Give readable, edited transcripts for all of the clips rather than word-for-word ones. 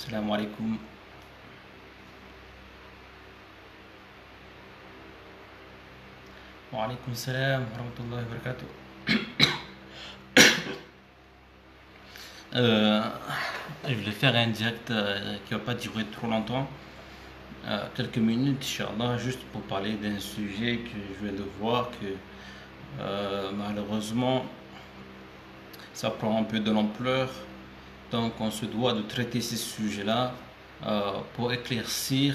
السلام عليكم. وعليكم السلام ورحمة الله وبركاته. Euh, je vais faire un direct qui va pas durer trop longtemps, quelques minutes, Inch'Allah, juste pour parler d'un sujet que je viens de voir que malheureusement ça prend un peu de l'ampleur. Donc on se doit de traiter ces sujets-là pour éclaircir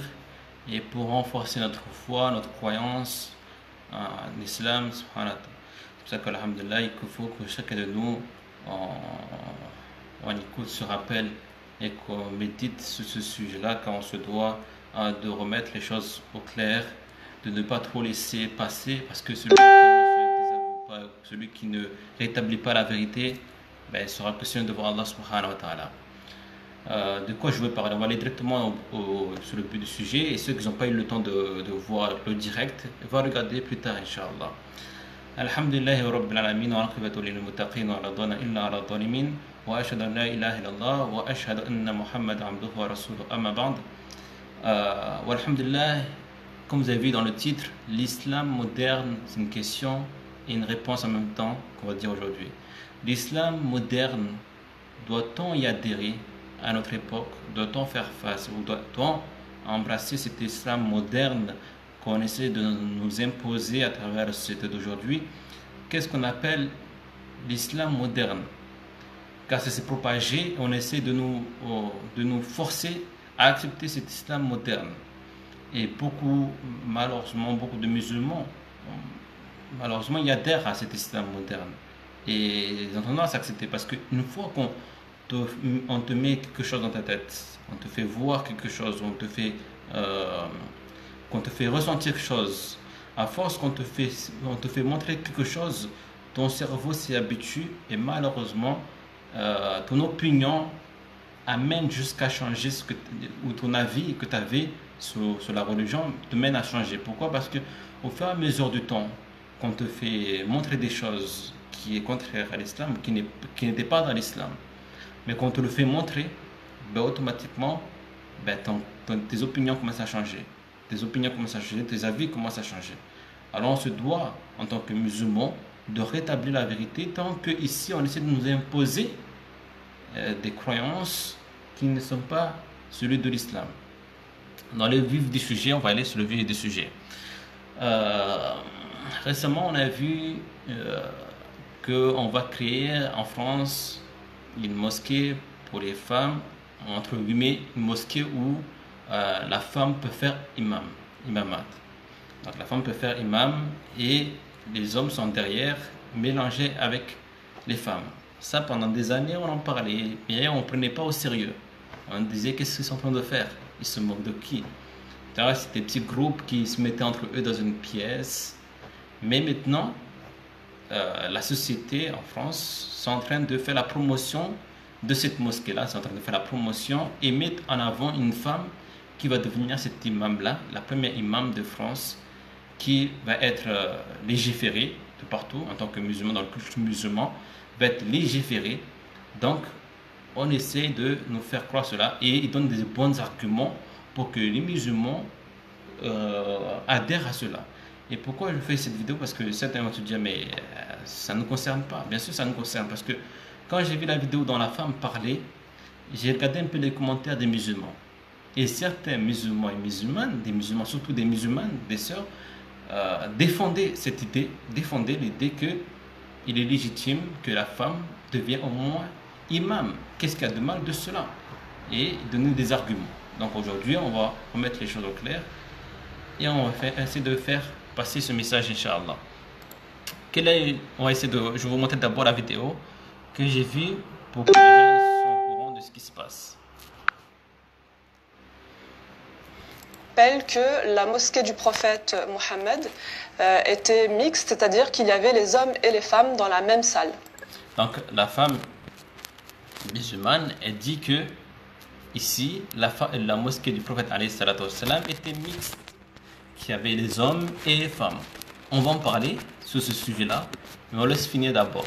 et pour renforcer notre foi, notre croyance en l'islam. C'est pour ça qu'Alhamdulillah, il faut que chacun de nous on écoute ce rappel et qu'on médite sur ce sujet-là quand on se doit de remettre les choses au clair, de ne pas trop laisser passer, parce que celui qui ne se désavoue pas, celui qui ne rétablit pas la vérité, ben, sera questionné devant Allah subhanahu wa ta'ala. De quoi je veux parler? On va aller directement sur le but du sujet, et ceux qui n'ont pas eu le temps de voir le direct vont regarder plus tard, Inch'Allah. Alhamdulillahi Rabbil Alamin wa aqibatu lil muttaqin wa la dana illa ala zalimin wa ashhadu an la ilaha illallah wa ashhadu anna Muhammad abduhu wa rasuluhu amma ba'd. Alhamdulillah, comme vous avez vu dans le titre, l'islam moderne, c'est une question et une réponse en même temps qu'on va dire aujourd'hui. L'islam moderne, doit-on y adhérer à notre époque? Doit-on faire face? Ou doit-on embrasser cet islam moderne qu'on essaie de nous imposer à travers la société d'aujourd'hui? Qu'est-ce qu'on appelle l'islam moderne? Car ça s'est propagé, on essaie de nous forcer à accepter cet islam moderne. Et malheureusement, beaucoup de musulmans, malheureusement, ils adhèrent à cet islam moderne. Et ils ont tendance à accepter, parce qu'une fois on te met quelque chose dans ta tête, on te fait voir quelque chose, qu'on te fait ressentir quelque chose, à force on te fait montrer quelque chose, ton cerveau s'y habitue, et malheureusement ton opinion amène jusqu'à changer ou ton avis que tu avais sur la religion te mène à changer. Pourquoi? Parce que au fur et à mesure du temps qu'on te fait montrer des choses qui est contraire à l'islam, qui n'était pas dans l'islam, mais qu'on te le fait montrer, ben automatiquement ben tes opinions commencent à changer. Tes opinions commencent à changer, tes avis commencent à changer. Alors on se doit, en tant que musulman, de rétablir la vérité, tant que ici on essaie de nous imposer des croyances qui ne sont pas celui de l'islam. Dans le vif du sujet, on va aller sur le vif du sujet. Récemment, on a vu qu'on va créer en France une mosquée pour les femmes, entre guillemets, une mosquée où la femme peut faire imamat. Donc la femme peut faire imam et les hommes sont derrière, mélangés avec les femmes. Ça, pendant des années, on en parlait, mais on ne prenait pas au sérieux. On disait, qu'est-ce qu'ils sont en train de faire? Ils se moquent de qui? C'était des petits groupes qui se mettaient entre eux dans une pièce. Mais maintenant, la société en France sont en train de faire la promotion de cette mosquée-là, c'est en train de faire la promotion et mettre en avant une femme qui va devenir cet imam-là, la première imam de France, qui va être légiférée de partout en tant que musulman, dans le culte musulman, va être légiférée. Donc, on essaie de nous faire croire cela et ils donnent des bons arguments pour que les musulmans adhèrent à cela. Et pourquoi je fais cette vidéo? Parce que certains vont se dire, mais ça ne nous concerne pas. Bien sûr, ça nous concerne, parce que quand j'ai vu la vidéo dont la femme parlait, j'ai regardé un peu les commentaires des musulmans. Et certains musulmans et musulmanes, des musulmans, surtout des musulmanes, des sœurs, défendaient cette idée, défendaient l'idée qu'il est légitime que la femme devienne au moins imam. Qu'est-ce qu'il y a de mal de cela? Et donner des arguments. Donc aujourd'hui, on va remettre les choses au clair et on va essayer de faire passer ce message, Inch'Allah. On va essayer je vais vous montrer d'abord la vidéo que j'ai vue pour que les gens soient au courant de ce qui se passe. Rappelle que la mosquée du prophète Mohammed était mixte, c'est-à-dire qu'il y avait les hommes et les femmes dans la même salle. Donc la femme musulmane, elle dit que ici, la mosquée du prophète alayhi salatu wassalam était mixte, qu'il y avait les hommes et les femmes. On va en parler sur ce sujet-là, mais on laisse finir d'abord.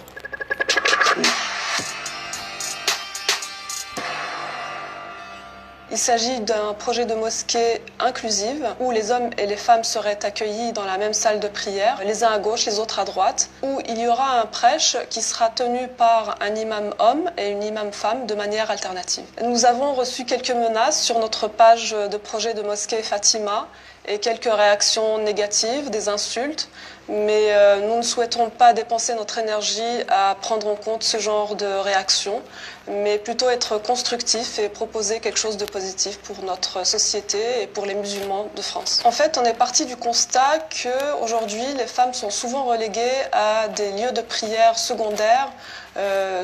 Il s'agit d'un projet de mosquée inclusive où les hommes et les femmes seraient accueillis dans la même salle de prière, les uns à gauche, les autres à droite, où il y aura un prêche qui sera tenu par un imam homme et une imam femme de manière alternative. Nous avons reçu quelques menaces sur notre page de projet de mosquée Fatima et quelques réactions négatives, des insultes, mais nous ne souhaitons pas dépenser notre énergie à prendre en compte ce genre de réactions, mais plutôt être constructif et proposer quelque chose de positif pour notre société et pour les musulmans de France. En fait, on est parti du constat qu'aujourd'hui, les femmes sont souvent reléguées à des lieux de prière secondaires,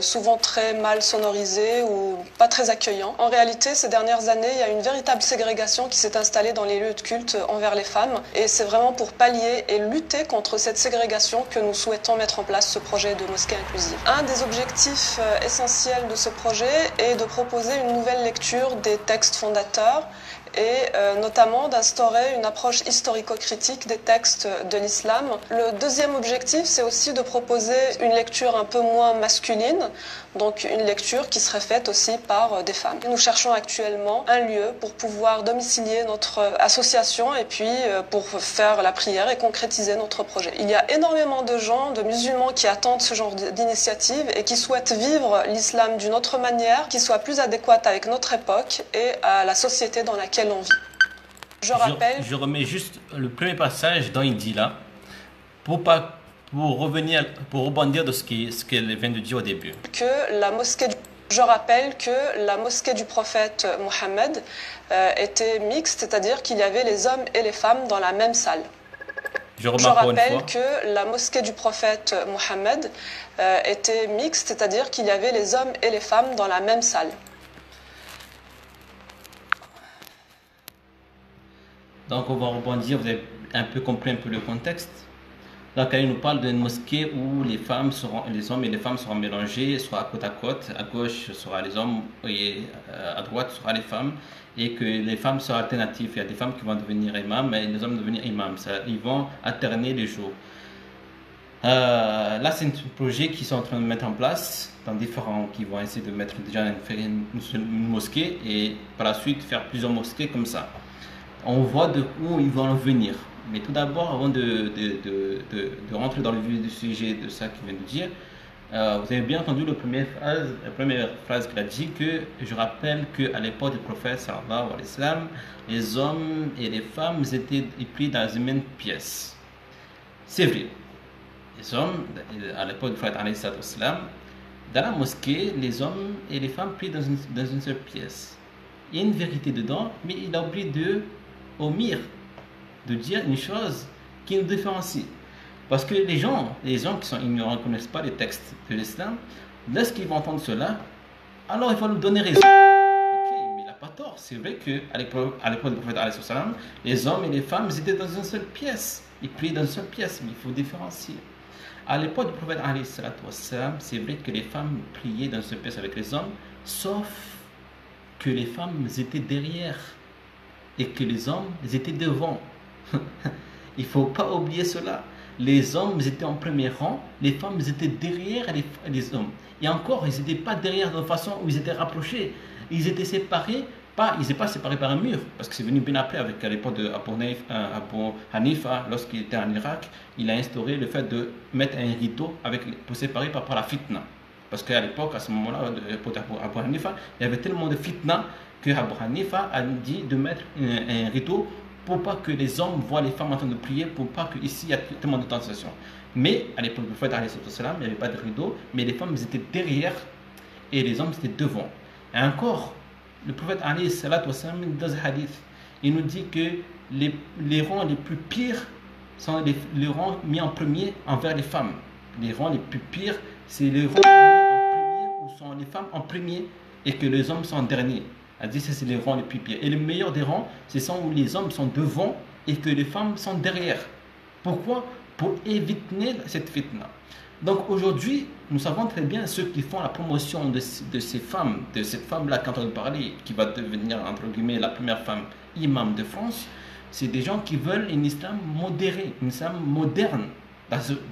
souvent très mal sonorisés ou pas très accueillants. En réalité, ces dernières années, il y a une véritable ségrégation qui s'est installée dans les lieux de culte envers les femmes, et c'est vraiment pour pallier et lutter contre cette ségrégation que nous souhaitons mettre en place ce projet de mosquée inclusive. Un des objectifs essentiels de ce projet est de proposer une nouvelle lecture des textes fondateurs et notamment d'instaurer une approche historico-critique des textes de l'islam. Le deuxième objectif, c'est aussi de proposer une lecture un peu moins masculine, donc une lecture qui serait faite aussi par des femmes. Nous cherchons actuellement un lieu pour pouvoir domicilier notre association et puis pour faire la prière et concrétiser notre projet. Il y a énormément de gens, de musulmans qui attendent ce genre d'initiative et qui souhaitent vivre l'islam d'une autre manière, qui soit plus adéquate avec notre époque et à la société dans laquelle on vit. Je remets juste le premier passage dont il dit là, pour rebondir de ce qu'elle vient de dire au début. Je rappelle que la mosquée du prophète Mohammed était mixte, c'est-à-dire qu'il y avait les hommes et les femmes dans la même salle. Je rappelle que la mosquée du prophète Mohammed était mixte, c'est-à-dire qu'il y avait les hommes et les femmes dans la même salle. Donc on va rebondir, vous avez un peu compris un peu le contexte. Donc il nous parle d'une mosquée où les hommes et les femmes seront mélangés, soit à côte, à gauche sera les hommes et à droite sera les femmes, et que les femmes seront alternatives. Il y a des femmes qui vont devenir imams et les hommes devenir imams. Ils vont alterner les jours. Là c'est un projet qu'ils sont en train de mettre en place qui vont essayer de mettre déjà une mosquée et par la suite faire plusieurs mosquées comme ça. On voit de où ils vont en venir. Mais tout d'abord, avant de rentrer dans le vif du sujet de ça qu'il vient de dire, vous avez bien entendu la première phrase qu'il a dit, que je rappelle qu'à l'époque du prophète sallallahu alayhi wa sallam, les hommes et les femmes étaient pris dans une même pièce. C'est vrai. Les hommes, à l'époque du prophète alayhi wa sallam, dans la mosquée, les hommes et les femmes pris dans une seule pièce. Il y a une vérité dedans, mais il a oublié de dire une chose qui nous différencie. Parce que les gens qui sont ignorants ne connaissent pas les textes de l'islam, lorsqu'ils vont entendre cela, alors il faut nous donner raison. Ok, mais il n'a pas tort. C'est vrai qu'à l'époque du prophète, les hommes et les femmes étaient dans une seule pièce. Ils priaient dans une seule pièce, mais il faut différencier. À l'époque du prophète, c'est vrai que les femmes priaient dans une seule pièce avec les hommes, sauf que les femmes étaient derrière et que les hommes étaient devant. Il ne faut pas oublier cela. Les hommes étaient en premier rang, les femmes étaient derrière les hommes. Et encore, ils n'étaient pas derrière de façon où ils étaient rapprochés. Ils étaient séparés, ils n'étaient pas séparés par un mur, parce que c'est venu bien après, à l'époque de Abu Hanifa, lorsqu'il était en Irak, il a instauré le fait de mettre un rideau pour séparer par la fitna. Parce qu'à l'époque, à ce moment-là, pour Abu Hanifa, il y avait tellement de fitna que Abu Hanifa a dit de mettre un rideau pour pas que les hommes voient les femmes en train de prier, pour pas qu'ici il y a tellement de tentation. Mais à l'époque du prophète, il n'y avait pas de rideau, mais les femmes étaient derrière et les hommes étaient devant. Et encore, le prophète, dans un hadith, il nous dit que les rangs les plus pires sont les rangs mis en premier envers les femmes. Les rangs les plus pires, c'est les rangs mis en premier où sont les femmes en premier et que les hommes sont en dernier. Elle dit que c'est les rangs les plus pires. Et le meilleur des rangs, c'est ceux où les hommes sont devant et que les femmes sont derrière. Pourquoi? Pour éviter cette fitna. Donc aujourd'hui, nous savons très bien ceux qui font la promotion de ces femmes, de cette femme-là quand on parle, qui va devenir, entre guillemets, la première femme imam de France. C'est des gens qui veulent un islam modéré, un islam moderne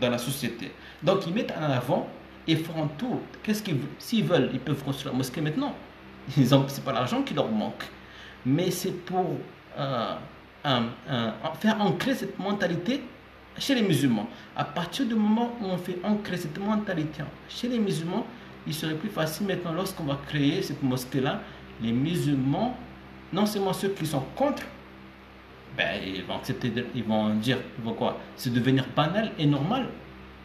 dans la société. Donc ils mettent en avant et font tout. S'ils veulent, ils peuvent construire la mosquée maintenant. Ce n'est pas l'argent qui leur manque. mais c'est pour faire ancrer cette mentalité chez les musulmans. À partir du moment où on fait ancrer cette mentalité chez les musulmans, il serait plus facile maintenant lorsqu'on va créer cette mosquée-là. Les musulmans, non seulement ceux qui sont contre, ben, ils vont accepter, ils vont dire, ils vont quoi? C'est devenir banal et normal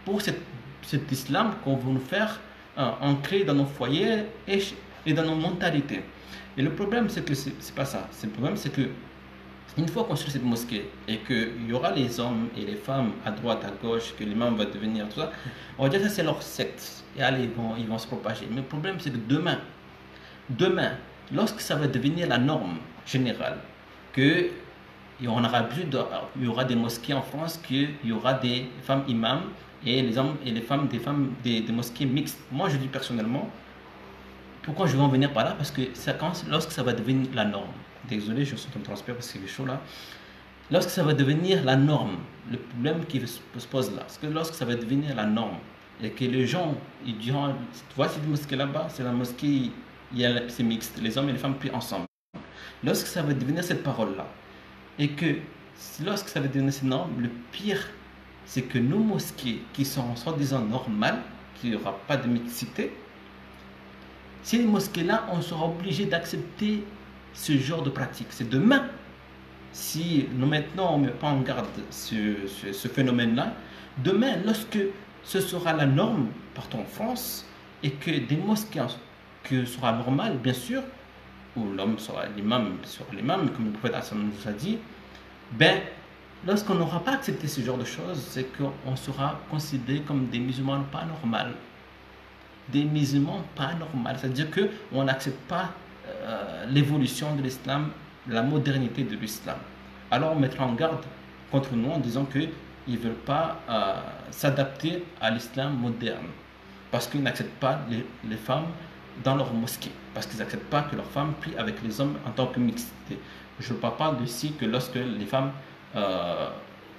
pour cet islam qu'on veut nous faire ancrer dans nos foyers et dans nos mentalités. Et le problème, c'est que c'est pas ça. Le problème, c'est que une fois construit cette mosquée et qu'il y aura les hommes et les femmes à droite, à gauche, que l'imam va devenir, tout ça, on va dire que ça c'est leur secte. Et allez, ils vont se propager. Mais le problème, c'est que demain, lorsque ça va devenir la norme générale, que il y aura des mosquées en France, qu'il y aura des femmes imams et les hommes et les femmes, des mosquées mixtes. Moi, je dis personnellement, pourquoi je vais en venir par là? Parce que lorsque ça va devenir la norme, désolé, je suis en transpire parce qu'il est chaud là. Lorsque ça va devenir la norme, le problème qui se pose là, c'est que lorsque ça va devenir la norme et que les gens, ils diront, tu vois cette mosquée là-bas, c'est la mosquée, c'est mixte, les hommes et les femmes prient ensemble. Lorsque ça va devenir cette parole-là, et que lorsque ça va devenir cette norme, le pire, c'est que nos mosquées qui sont soi-disant normales, qu'il n'y aura pas de mixité, ces mosquées-là, on sera obligé d'accepter ce genre de pratique. C'est demain, si nous maintenant on ne met pas en garde ce phénomène-là, demain, lorsque ce sera la norme partout en France et que des mosquées que sera normales, bien sûr, où l'homme sera l'imam, comme le prophète Hassan nous a dit, ben, lorsqu'on n'aura pas accepté ce genre de choses, c'est qu'on sera considéré comme des musulmans pas normaux. Des musulmans pas normaux. C'est-à-dire qu'on n'accepte pas l'évolution de l'islam, la modernité de l'islam. Alors on mettra en garde contre nous en disant qu'ils ne veulent pas s'adapter à l'islam moderne. Parce qu'ils n'acceptent pas les femmes dans leur mosquée. Parce qu'ils n'acceptent pas que leurs femmes prient avec les hommes en tant que mixité. Je ne parle pas d'ici que lorsque les femmes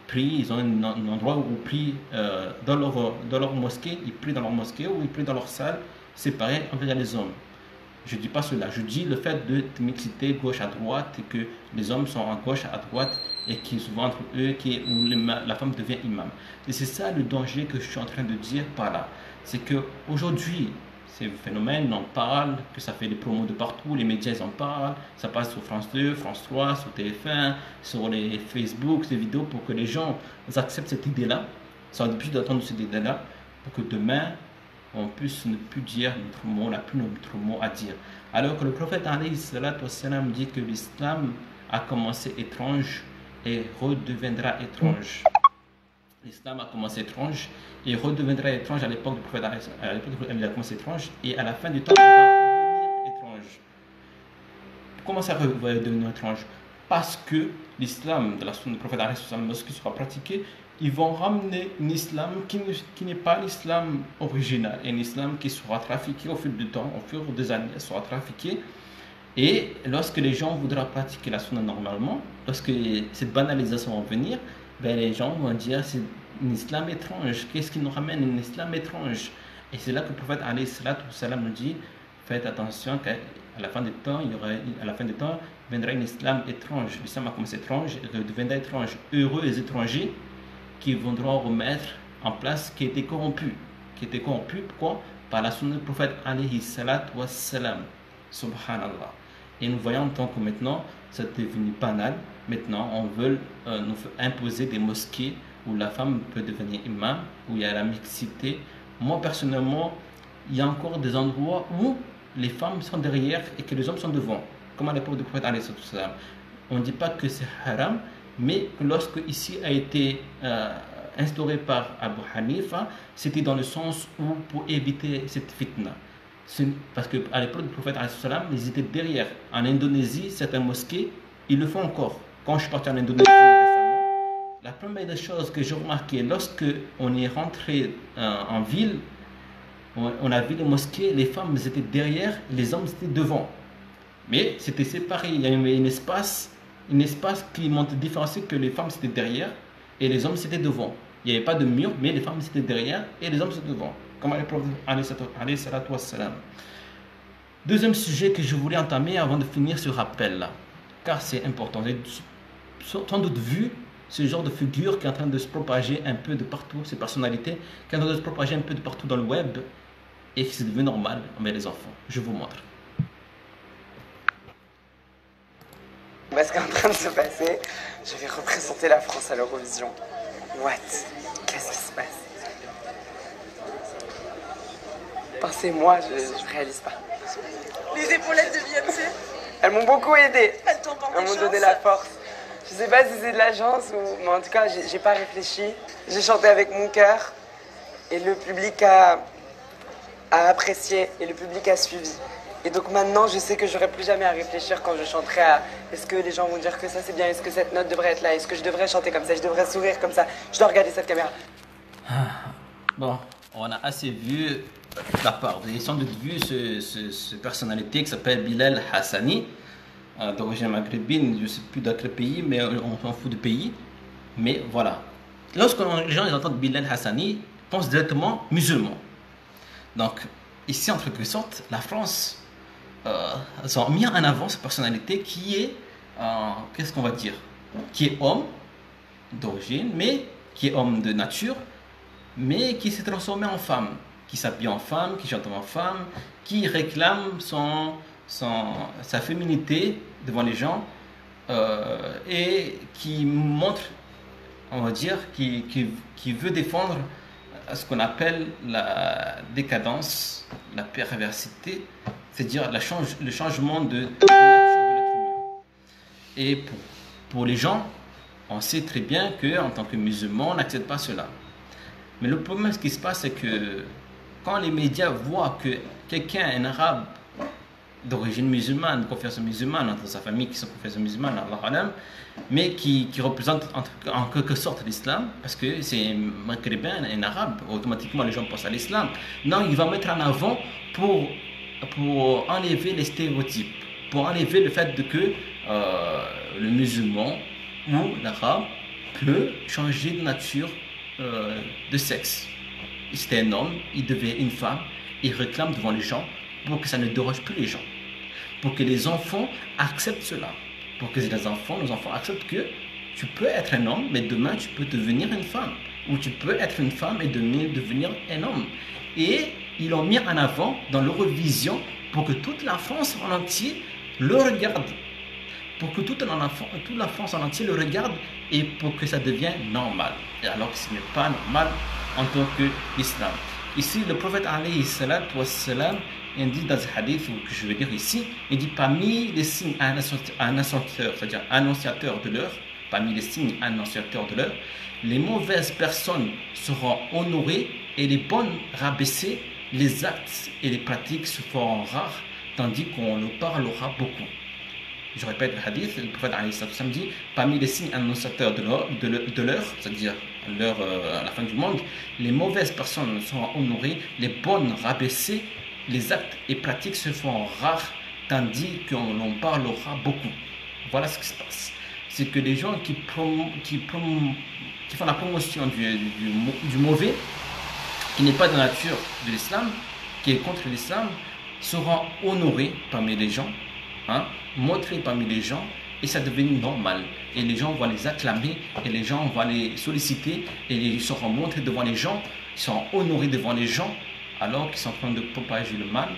prient, ils ont un endroit où ils prient dans leur mosquée, ils prient dans leur mosquée ou ils prient dans leur salle séparée envers les hommes. Je ne dis pas cela, je dis le fait de mixité gauche à droite et que les hommes sont à gauche à droite et qui souvent entre eux, où la femme devient imam. Et c'est ça le danger que je suis en train de dire par là. C'est qu'aujourd'hui, ces phénomènes, on en parle, que ça fait des promos de partout, les médias ils en parlent, ça passe sur France 2, France 3, sur TF1, sur les Facebook, ces vidéos pour que les gens acceptent cette idée-là, ça a plus d'attendre cette idée-là, pour que demain, on puisse ne plus dire notre mot, on n'a plus notre mot à dire. Alors que le prophète alayhi salatu wassalam dit que l'islam a commencé étrange et redeviendra étrange. L'islam a commencé étrange et redeviendra étrange à l'époque du prophète. À l'époque il a commencé étrange et à la fin du temps il va revenir étrange. Comment ça va devenir étrange? Parce que l'islam de la sunna du prophète lorsqu'il sera pratiqué, ils vont ramener un islam qui n'est pas l'islam original, un islam qui sera trafiqué au fil du temps, au fil des années, sera trafiqué. Et lorsque les gens voudront pratiquer la sunna normalement, lorsque cette banalisation va venir, ben les gens vont dire c'est un islam étrange. Qu'est-ce qui nous ramène un islam étrange? Et c'est là que le prophète alayhi salatu wassalam nous dit faites attention qu'à la fin des temps, viendra un islam étrange. L'islam a commencé étrange et deviendra étrange. Heureux les étrangers qui voudront remettre en place qui était corrompu. Pourquoi? Par la sunna du prophète alayhi salatu wassalam. Subhanallah. Et nous voyons tant que maintenant, c'est devenu banal. Maintenant, on veut nous imposer des mosquées où la femme peut devenir imam, où il y a la mixité. Moi, personnellement, il y a encore des endroits où les femmes sont derrière et que les hommes sont devant. Comme à l'époque du prophète alayhi salatu wassalam. On ne dit pas que c'est haram, mais lorsque ici a été instauré par Abu Hanifa, c'était dans le sens où pour éviter cette fitna. Parce qu'à l'époque du prophète, ils étaient derrière. En Indonésie, certaines mosquées, ils le font encore. Quand je suis parti en Indonésie récemment, la première des choses que j'ai remarqué, lorsque on est rentré en ville, on a vu les mosquées, les femmes étaient derrière, les hommes étaient devant. Mais c'était séparé, il y avait un espace qui montre différencié que les femmes étaient derrière et les hommes étaient devant. Il n'y avait pas de mur, mais les femmes étaient derrière et les hommes étaient devant. Comme à l'époque alayhi salatu wassalam. Deuxième sujet que je voulais entamer avant de finir ce rappel-là. car c'est important. Vous avez sans doute vu ce genre de figure qui est en train de se propager un peu de partout, ces personnalités qui sont en train de se propager un peu de partout dans le web et qui c'est devenu normal envers les enfants. Je vous montre. Ce qui est en train de se passer, je vais représenter la France à l'Eurovision. What? Qu'est-ce qui se passe? Pensez-moi, je réalise pas. Les épaulettes de Beyoncé, Elles m'ont beaucoup aidé. elles t'ont tenté Elles m'ont chance. donné la force. Je sais pas si c'est de la chance ou... Mais en tout cas, j'ai pas réfléchi. J'ai chanté avec mon cœur. Et le public a apprécié. Et le public a suivi. Et donc maintenant, je sais que j'aurai plus jamais à réfléchir quand je chanterai à... Est-ce que les gens vont dire que ça c'est bien? Est-ce que cette note devrait être là? Est-ce que je devrais chanter comme ça? Je devrais sourire comme ça? Je dois regarder cette caméra. Bon, on a assez vu la part. Vous avez sans doute vu ce personnalité qui s'appelle Bilal Hassani, d'origine maghrébine, je ne sais plus dans quel pays, mais on s'en fout de pays. Mais voilà. Lorsque les gens entendent Bilal Hassani, ils pensent directement musulman. Donc, ici, en quelque sorte, la France a mis en avant cette personnalité qui est, qu'est-ce qu'on va dire, qui est homme d'origine, mais qui est homme de nature, mais qui s'est transformé en femme, qui s'habille en femme, qui chante en femme, qui réclame sa féminité devant les gens et qui montre, on va dire, qui veut défendre ce qu'on appelle la décadence, la perversité, c'est-à-dire le changement de nature de l'être humain. Et pour les gens, on sait très bien qu'en tant que musulman, on n'accepte pas cela. Mais le problème, ce qui se passe, c'est que quand les médias voient que quelqu'un, un arabe d'origine musulmane, de confession musulmane, entre sa famille qui sont confession musulmane, Allah alam, mais qui représente en quelque sorte l'islam, parce que c'est un maghrébin, un arabe, automatiquement les gens pensent à l'islam. Non, il va mettre en avant pour enlever les stéréotypes, pour enlever le fait que le musulman ou l'arabe peut changer de nature, de sexe. C'était un homme, il devait une femme, il réclame devant les gens pour que ça ne dérange plus les gens, pour que les enfants acceptent cela, pour que nos enfants acceptent que tu peux être un homme, mais demain tu peux devenir une femme, ou tu peux être une femme et devenir un homme. Et ils l'ont mis en avant dans l'Eurovision pour que toute la France en entier le regarde, pour que toute la France en entier le regarde et pour que ça devienne normal. Et alors que ce n'est pas normal en tant que l'islam. Ici, le prophète alayhi salatu wassalam, il dit dans ce hadith que je vais dire ici, il dit parmi les signes annonciateurs, c'est-à-dire annonciateurs de l'heure, parmi les signes annonciateurs de l'heure, les mauvaises personnes seront honorées et les bonnes rabaissées, les actes et les pratiques se feront rares, tandis qu'on le parlera beaucoup. Je répète le hadith, le prophète alayhi salatu wassalam dit parmi les signes annonciateurs de l'heure, c'est-à-dire l'heure à la fin du monde, les mauvaises personnes seront honorées, les bonnes rabaissées, les actes et pratiques se feront rares, tandis qu'on en parlera beaucoup. Voilà ce qui se passe. C'est que les gens qui font la promotion du mauvais, qui n'est pas de la nature de l'islam, qui est contre l'islam, seront honorés parmi les gens, montrés parmi les gens, et ça devient normal. Et les gens vont les acclamer, et les gens vont les solliciter, et ils seront montrés devant les gens, ils seront honorés devant les gens, alors qu'ils sont en train de propager le mal,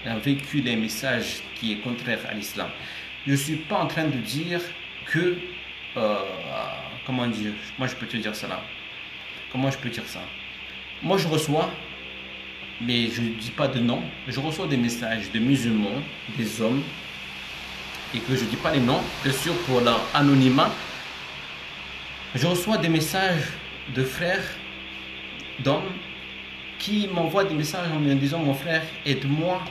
et véhiculer un message qui est contraire à l'islam. Je ne suis pas en train de dire que, comment dire, moi je peux te dire ça là. Comment je peux dire ça? Moi je reçois, mais je ne dis pas de nom, je reçois des messages de musulmans, des hommes, et que je ne dis pas les noms, bien sûr pour leur anonymat. Je reçois des messages de frères, d'hommes, qui m'envoient des messages en me disant mon frère, aide-moi,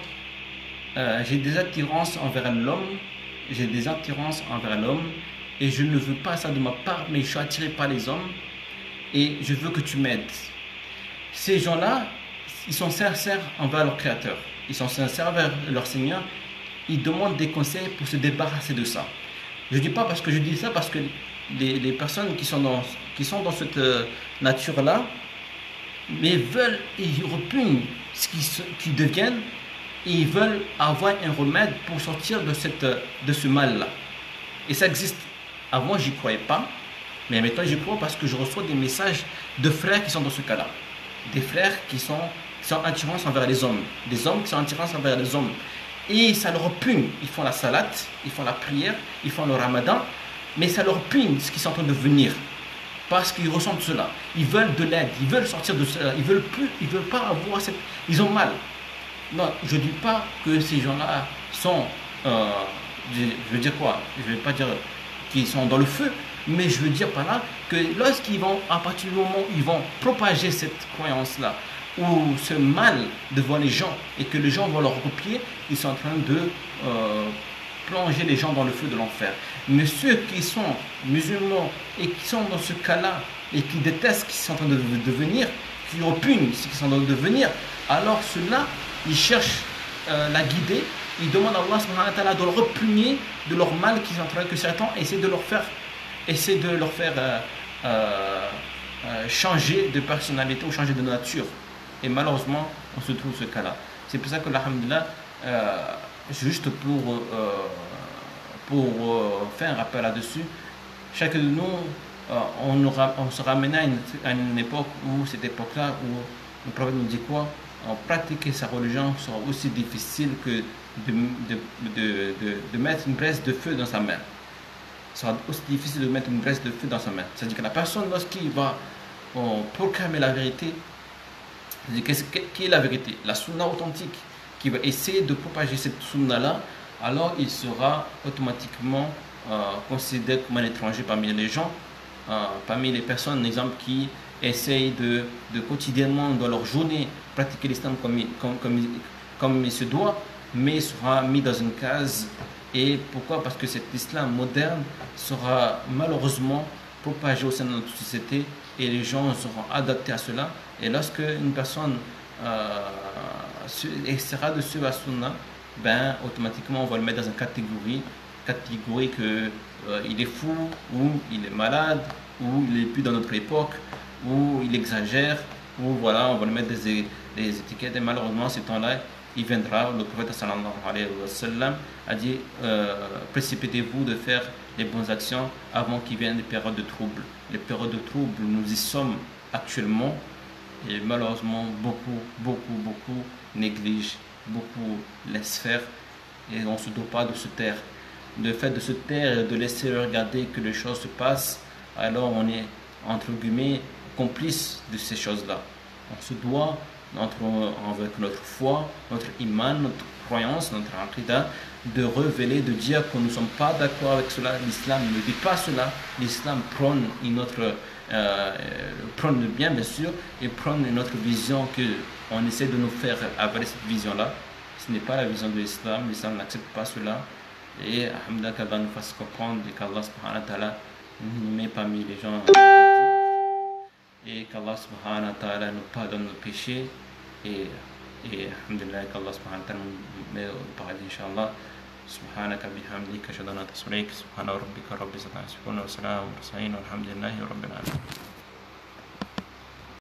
j'ai des attirances envers l'homme, et je ne veux pas ça de ma part, mais je suis attiré par les hommes, et je veux que tu m'aides. Ces gens-là, ils sont sincères envers leur Créateur, ils sont sincères envers leur Seigneur, ils demandent des conseils pour se débarrasser de ça. Je ne dis pas parce que je dis ça, parce que les personnes qui sont dans cette nature-là, mais veulent et ils repugnent ce qu'ils deviennent, et ils veulent avoir un remède pour sortir de ce mal-là. Et ça existe. Avant, j'y croyais pas, mais maintenant j'y crois parce que je reçois des messages de frères qui sont dans ce cas-là. Des frères qui sont attirants envers les hommes, des hommes qui sont attirants envers les hommes. Et ça leur pugne. Ils font la salade, ils font la prière, ils font le ramadan, mais ça leur pugne ce qu'ils sont en train de venir. Parce qu'ils ressentent cela. Ils veulent de l'aide, ils veulent sortir de cela, ils veulent pas avoir cette... Ils ont mal. Non, je ne dis pas que ces gens-là sont... je veux dire quoi? Je ne veux pas dire qu'ils sont dans le feu, mais je veux dire par là que lorsqu'ils vont, à partir du moment où ils vont propager cette croyance-là, ou ce mal devant les gens, et que les gens vont leur recopier, ils sont en train de plonger les gens dans le feu de l'enfer. Mais ceux qui sont musulmans et qui sont dans ce cas-là, et qui détestent ce qu'ils sont en train de devenir, qui repugnent ce qu'ils sont en train de devenir, alors ceux-là, ils cherchent la guider, ils demandent à Allah subhanahu wa ta'ala de leur repugner de leur mal qu'ils sont en train, que certains essaient de leur faire changer de personnalité ou changer de nature. Et malheureusement, on se trouve ce cas-là. C'est pour ça que alhamdoulilah, juste pour faire un rappel là-dessus, chacun de nous, on se ramène à une époque où, cette époque-là, où le prophète nous dit quoi? Pratiquer sa religion sera aussi difficile que de mettre une braise de feu dans sa main. Ce sera aussi difficile de mettre une braise de feu dans sa main. C'est-à-dire que la personne, lorsqu'il va proclamer la vérité, qui est la vérité? La sunna authentique, qui va essayer de propager cette sunna-là, alors il sera automatiquement considéré comme un étranger parmi les gens, parmi les personnes, exemple, qui essayent de quotidiennement dans leur journée pratiquer l'islam comme il se doit, mais il sera mis dans une case. Et pourquoi? Parce que cet islam moderne sera malheureusement propagé au sein de notre société et les gens seront adaptés à cela. Et lorsque une personne essaiera de suivre la sunna, ben, automatiquement on va le mettre dans une catégorie que il est fou, ou il est malade, ou il n'est plus dans notre époque, ou il exagère, ou voilà, on va le mettre des étiquettes. Et malheureusement, ce temps-là, il viendra. Le prophète sallallahu alayhi wa sallam a dit précipitez-vous de faire les bonnes actions avant qu'il vienne les périodes de trouble. Les périodes de trouble, nous y sommes actuellement, et malheureusement beaucoup négligent, beaucoup laissent faire, et on ne se doit pas de se taire. Le fait de se taire et de laisser regarder que les choses se passent, alors on est entre guillemets complice de ces choses-là. On se doit, avec notre foi, notre iman, notre croyance, notre aqidah, de révéler, de dire que nous ne sommes pas d'accord avec cela. L'islam ne dit pas cela. L'islam prône le bien, bien sûr, et prône une autre vision qu'on essaie de nous faire avaler cette vision-là. Ce n'est pas la vision de l'islam. L'islam n'accepte pas cela. Et alhamdoulilah, qu'Allah nous fasse comprendre et qu'Allah subhanahu wa ta'ala nous met parmi les gens et qu'Allah subhanahu wa ta'ala nous pardonne nos péchés et alhamdoulilah, qu'Allah subhanahu wa ta'ala nous met au paradis, inshallah. سبحانك بحمدك أشهد أن لا إله إلا أنت أستغفرك سبحان ربك رب العزة عما يصفون وسلام على المرسلين والحمد لله رب العالمين.